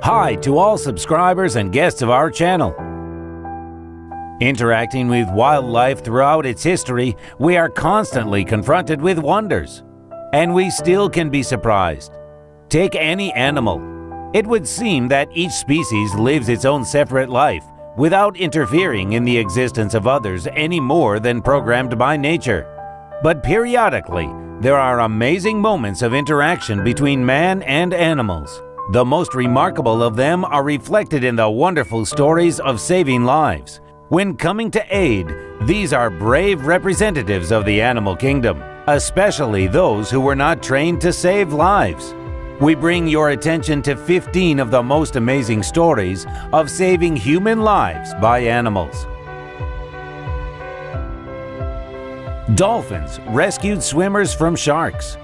Hi to all subscribers and guests of our channel. Interacting with wildlife throughout its history, we are constantly confronted with wonders. And we still can be surprised. Take any animal. It would seem that each species lives its own separate life, without interfering in the existence of others any more than programmed by nature. But periodically, there are amazing moments of interaction between man and animals. The most remarkable of them are reflected in the wonderful stories of saving lives. When coming to aid, these are brave representatives of the animal kingdom, especially those who were not trained to save lives. We bring your attention to 15 of the most amazing stories of saving human lives by animals. Dolphins rescued swimmers from sharks.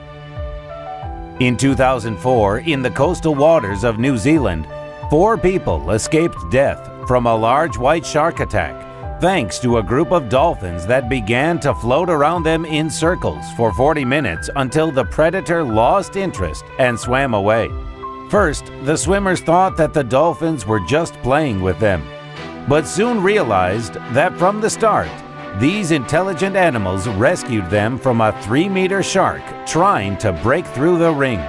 In 2004, in the coastal waters of New Zealand, 4 people escaped death from a large white shark attack, thanks to a group of dolphins that began to float around them in circles for 40 minutes until the predator lost interest and swam away. First, the swimmers thought that the dolphins were just playing with them, but soon realized that from the start, these intelligent animals rescued them from a 3-meter shark trying to break through the ring.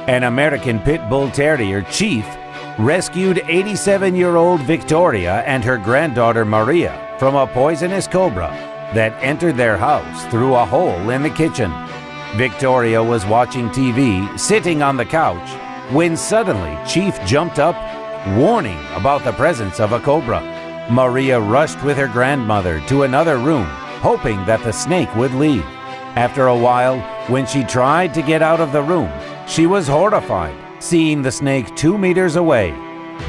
An American Pit Bull Terrier, Chief, rescued 87-year-old Victoria and her granddaughter Maria from a poisonous cobra that entered their house through a hole in the kitchen. Victoria was watching TV, sitting on the couch, when suddenly Chief jumped up, warning about the presence of a cobra. Maria rushed with her grandmother to another room, hoping that the snake would leave. After a while, when she tried to get out of the room, she was horrified, seeing the snake 2 meters away.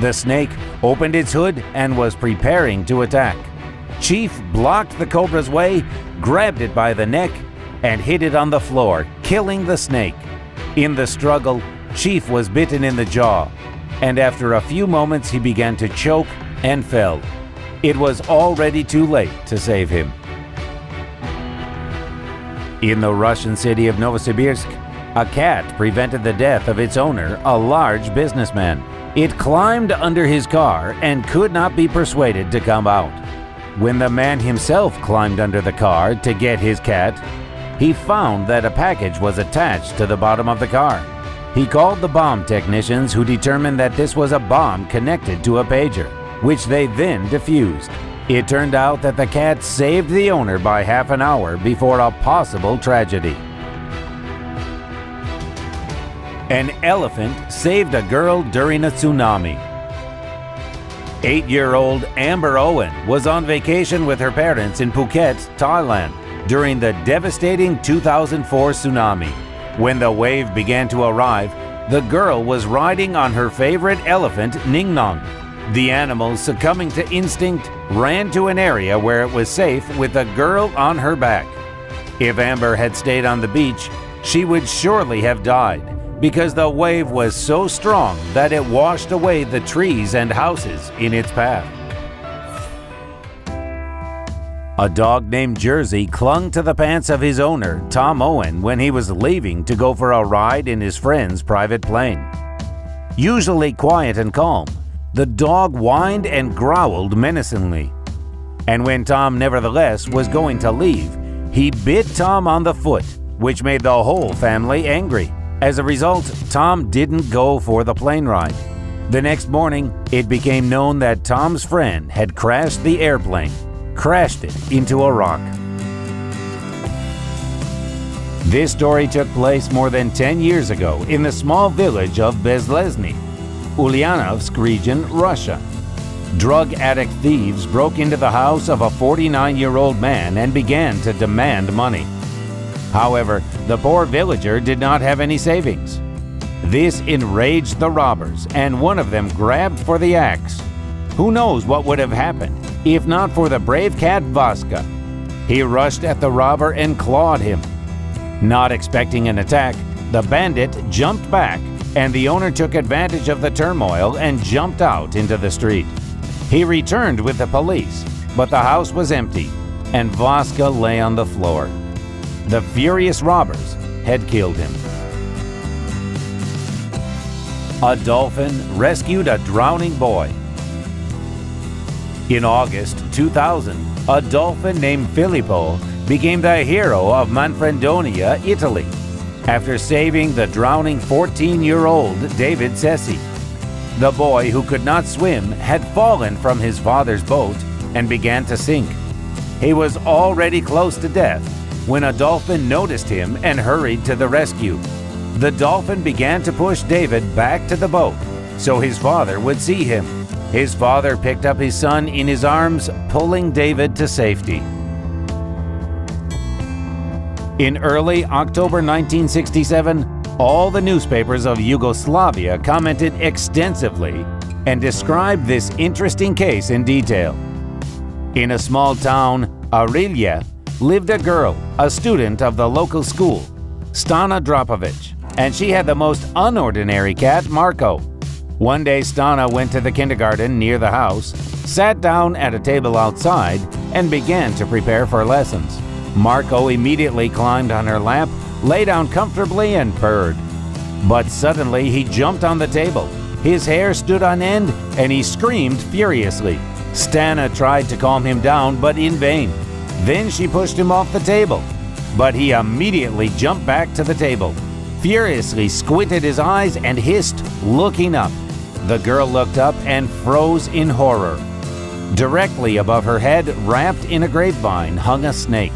The snake opened its hood and was preparing to attack. Chief blocked the cobra's way, grabbed it by the neck, and hit it on the floor, killing the snake. In the struggle, Chief was bitten in the jaw, and after a few moments he began to choke and fell. It was already too late to save him. In the Russian city of Novosibirsk, a cat prevented the death of its owner, a large businessman. It climbed under his car and could not be persuaded to come out. When the man himself climbed under the car to get his cat, he found that a package was attached to the bottom of the car. He called the bomb technicians, who determined that this was a bomb connected to a pager, which they then defused. It turned out that the cat saved the owner by half an hour before a possible tragedy. An elephant saved a girl during a tsunami. 8-year-old Amber Owen was on vacation with her parents in Phuket, Thailand, during the devastating 2004 tsunami. When the wave began to arrive, the girl was riding on her favorite elephant, Ning Nong. The animal, succumbing to instinct, ran to an area where it was safe with the girl on her back. If Amber had stayed on the beach, she would surely have died, because the wave was so strong that it washed away the trees and houses in its path. A dog named Jersey clung to the pants of his owner, Tom Owen, when he was leaving to go for a ride in his friend's private plane. Usually quiet and calm, the dog whined and growled menacingly. And when Tom nevertheless was going to leave, he bit Tom on the foot, which made the whole family angry. As a result, Tom didn't go for the plane ride. The next morning, it became known that Tom's friend had crashed the airplane, crashed it into a rock. This story took place more than 10 years ago in the small village of Bezlezny, Ulyanovsk region, Russia. Drug addict thieves broke into the house of a 49-year-old man and began to demand money. However, the poor villager did not have any savings. This enraged the robbers, and one of them grabbed for the axe. Who knows what would have happened if not for the brave cat Vaska? He rushed at the robber and clawed him. Not expecting an attack, the bandit jumped back, and the owner took advantage of the turmoil and jumped out into the street. He returned with the police, but the house was empty, and Vaska lay on the floor. The furious robbers had killed him. A dolphin rescued a drowning boy. In August 2000, a dolphin named Filippo became the hero of Manfredonia, Italy, after saving the drowning 14-year-old David Cesi. The boy, who could not swim, had fallen from his father's boat and began to sink. He was already close to death when a dolphin noticed him and hurried to the rescue. The dolphin began to push David back to the boat so his father would see him. His father picked up his son in his arms, pulling David to safety. In early October 1967, all the newspapers of Yugoslavia commented extensively and described this interesting case in detail. In a small town, Arilje, lived a girl, a student of the local school, Stana Dropovic, and she had the most unordinary cat, Marco. One day, Stana went to the kindergarten near the house, sat down at a table outside, and began to prepare for lessons. Marco immediately climbed on her lap, lay down comfortably, and purred. But suddenly he jumped on the table. His hair stood on end, and he screamed furiously. Stana tried to calm him down, but in vain. Then she pushed him off the table. But he immediately jumped back to the table, furiously squinted his eyes, and hissed, looking up. The girl looked up and froze in horror. Directly above her head, wrapped in a grapevine, hung a snake.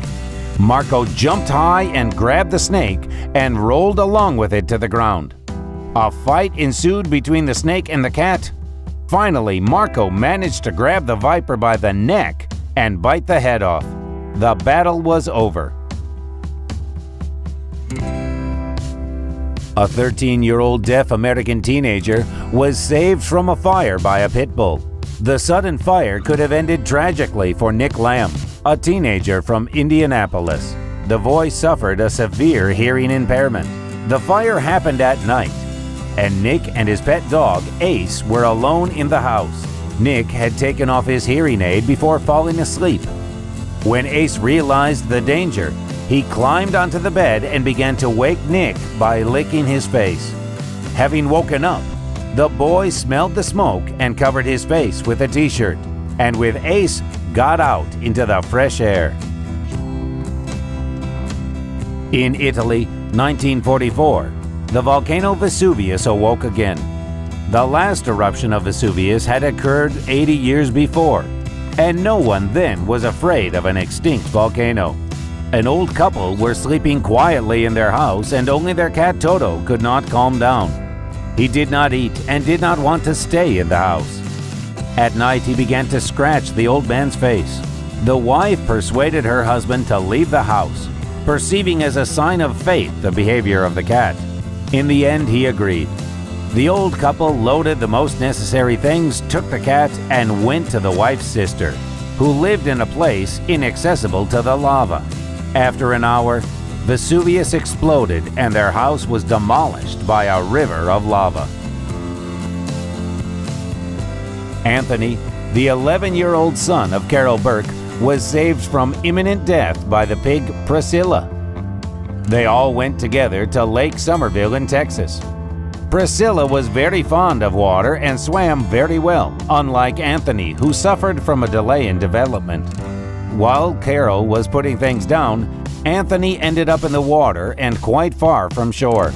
Marco jumped high and grabbed the snake and rolled along with it to the ground. A fight ensued between the snake and the cat. Finally, Marco managed to grab the viper by the neck and bite the head off. The battle was over. A 13-year-old deaf American teenager was saved from a fire by a pit bull. The sudden fire could have ended tragically for Nick Lamb, a teenager from Indianapolis. The boy suffered a severe hearing impairment. The fire happened at night, and Nick and his pet dog, Ace, were alone in the house. Nick had taken off his hearing aid before falling asleep. When Ace realized the danger, he climbed onto the bed and began to wake Nick by licking his face. Having woken up, the boy smelled the smoke and covered his face with a t-shirt, and with Ace, got out into the fresh air. In Italy, 1944, the volcano Vesuvius awoke again. The last eruption of Vesuvius had occurred 80 years before, and no one then was afraid of an extinct volcano. An old couple were sleeping quietly in their house, and only their cat Toto could not calm down. He did not eat and did not want to stay in the house. At night, he began to scratch the old man's face. The wife persuaded her husband to leave the house, perceiving as a sign of faith the behavior of the cat. In the end, he agreed. The old couple loaded the most necessary things, took the cat, and went to the wife's sister, who lived in a place inaccessible to the lava. After an hour, Vesuvius exploded and their house was demolished by a river of lava. Anthony, the 11-year-old son of Carol Burke, was saved from imminent death by the pig Priscilla. They all went together to Lake Somerville in Texas. Priscilla was very fond of water and swam very well, unlike Anthony, who suffered from a delay in development. While Carol was putting things down, Anthony ended up in the water and quite far from shore.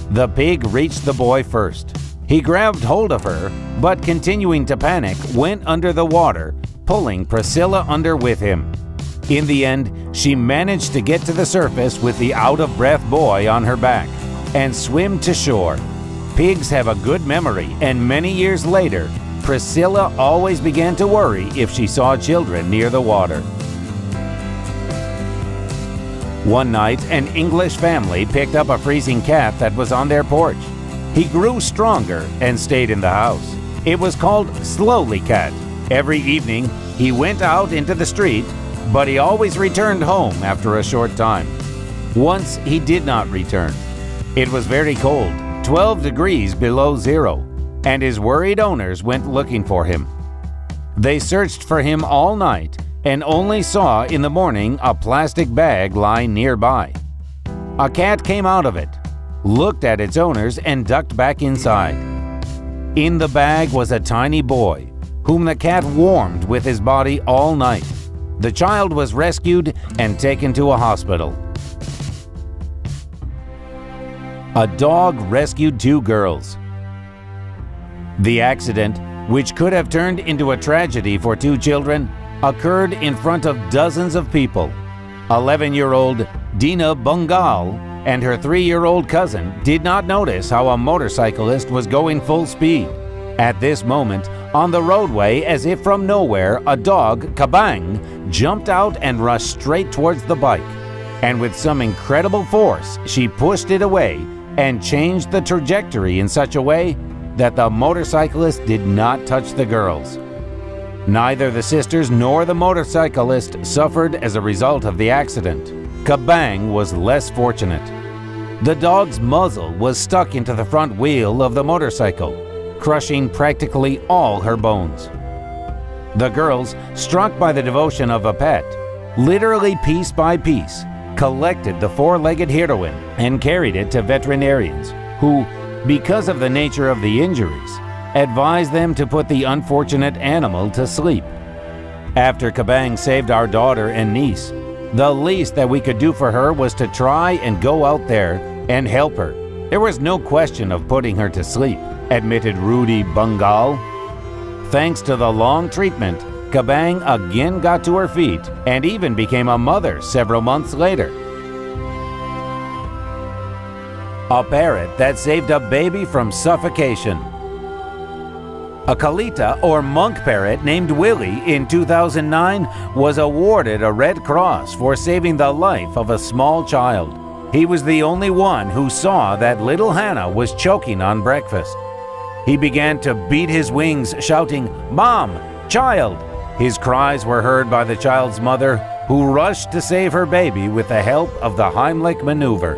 The pig reached the boy first. He grabbed hold of her, but continuing to panic, went under the water, pulling Priscilla under with him. In the end, she managed to get to the surface with the out-of-breath boy on her back and swim to shore. Pigs have a good memory, and many years later, Priscilla always began to worry if she saw children near the water. One night, an English family picked up a freezing cat that was on their porch. He grew stronger and stayed in the house. It was called Slowly Cat. Every evening, he went out into the street, but he always returned home after a short time. Once, he did not return. It was very cold, 12 degrees below zero, and his worried owners went looking for him. They searched for him all night and only saw in the morning a plastic bag lying nearby. A cat came out of it. looked at its owners and ducked back inside. In the bag was a tiny boy, whom the cat warmed with his body all night. The child was rescued and taken to a hospital. A dog rescued 2 girls. The accident, which could have turned into a tragedy for 2 children, occurred in front of dozens of people. 11-year-old Dina Bungal and her 3-year-old cousin did not notice how a motorcyclist was going full speed. At this moment, on the roadway, as if from nowhere, a dog, Kabang, jumped out and rushed straight towards the bike. And with some incredible force, she pushed it away and changed the trajectory in such a way that the motorcyclist did not touch the girls. Neither the sisters nor the motorcyclist suffered as a result of the accident. Kabang was less fortunate. The dog's muzzle was stuck into the front wheel of the motorcycle, crushing practically all her bones. The girls, struck by the devotion of a pet, literally piece by piece, collected the 4-legged heroine and carried it to veterinarians, who, because of the nature of the injuries, advised them to put the unfortunate animal to sleep. After Kabang saved our daughter and niece, the least that we could do for her was to try and go out there and help her. There was no question of putting her to sleep, admitted Rudy Bungal. Thanks to the long treatment, Kabang again got to her feet and even became a mother several months later. A parrot that saved a baby from suffocation. A Kalita or monk parrot named Willie in 2009 was awarded a Red Cross for saving the life of a small child. He was the only one who saw that little Hannah was choking on breakfast. He began to beat his wings, shouting, "Mom! Child!" His cries were heard by the child's mother, who rushed to save her baby with the help of the Heimlich maneuver.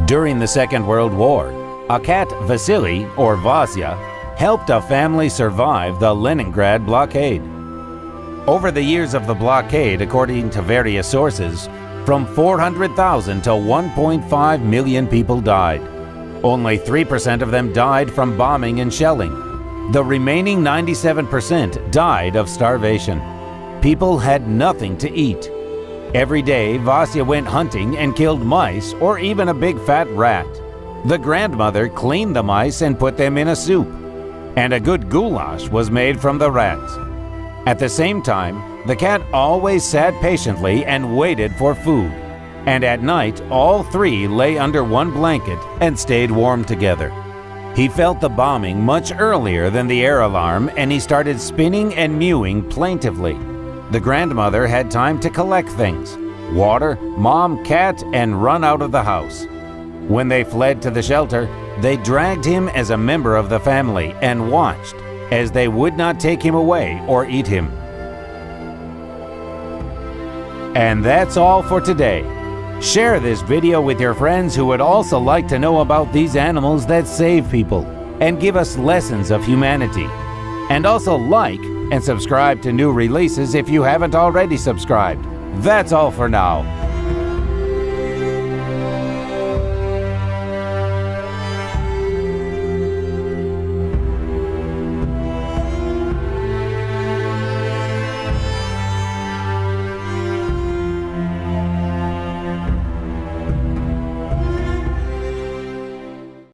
During the Second World War, a cat, Vasily, or Vasya, helped a family survive the Leningrad blockade. Over the years of the blockade, according to various sources, from 400,000 to 1.5 million people died. Only 3% of them died from bombing and shelling. The remaining 97% died of starvation. People had nothing to eat. Every day, Vasya went hunting and killed mice or even a big fat rat. The grandmother cleaned the mice and put them in a soup, and a good goulash was made from the rats. At the same time, the cat always sat patiently and waited for food, and at night all 3 lay under one blanket and stayed warm together. He felt the bombing much earlier than the air alarm, and he started spinning and mewing plaintively. The grandmother had time to collect things: water, mom, cat, and run out of the house. When they fled to the shelter, they dragged him as a member of the family and watched as they would not take him away or eat him. And that's all for today. Share this video with your friends who would also like to know about these animals that save people and give us lessons of humanity. And also like and subscribe to new releases if you haven't already subscribed. That's all for now.